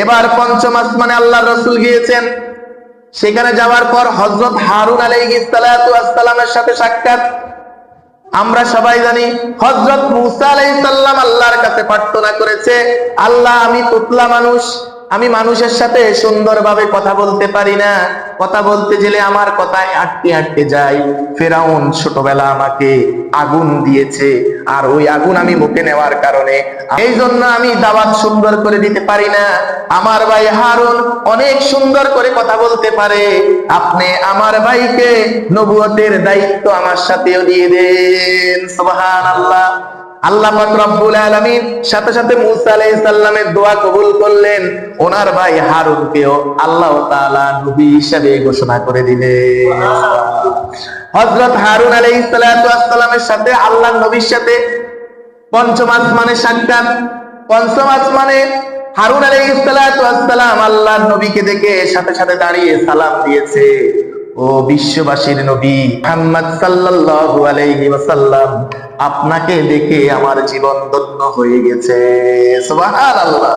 এবার পঞ্চম আসমানে আল্লাহর রাসূল গিয়েছেন। সেখানে যাওয়ার পর হযরত হারুন আলাইহিস সালাতু ওয়াস সালামের সাথে সাক্ষাৎ। আমরা সবাই জানি হযরত মূসা আলাইহিস সালাম আল্লাহর কাছে প্রার্থনা করেছে, আল্লাহ আমি তোতলা মানুষ, আমি মানুষের সাথে সুন্দরভাবে কথা বলতে পারি না, কথা বলতে গেলে আমার কথায় আটকে আটকে যায়। ফেরাউন ছোটবেলা আমাকে আগুন দিয়েছে, আর ওই আগুন আমি মুখে নেওয়ার কারণে এই জন্য আমি দাওয়াত সুন্দর করে দিতে পারি না। আমার ভাই হারুন অনেক সুন্দর করে কথা বলতে পারে, আপনি আমার ভাইকে নবুয়তের দায়িত্ব আমার সাথেও দিয়ে দেন। সুবহানাল্লাহ। আল্লাহ পাক রব্বুল আলামিন সাথে সাথে মূসা আলাইহিস সালামের দোয়া কবুল করলেন, ওনার ভাই হারুনকেও আল্লাহ তাআলা নবী হিসেবে ঘোষণা করে দিলেন। হযরত হারুন আলাইহিস সালাতু ওয়াস সালামের সাথে আল্লাহর নবীর সাথে পঞ্চম আসমানে সাক্ষাৎ। পঞ্চম আসমানে হারুন আলাইহিস সালাতু ওয়াস সালাম আল্লাহর নবীকে দেখে সাথে সাথে দাঁড়িয়ে সালাম দিয়েছে, ও বিশ্ববাসীর নবী মুহাম্মদ সাল্লাল্লাহু আলাইহি ওয়াসাল্লাম, আপনাকে দেখে আমার জীবন ধন্য হয়ে গেছে। সুবহানাল্লাহ।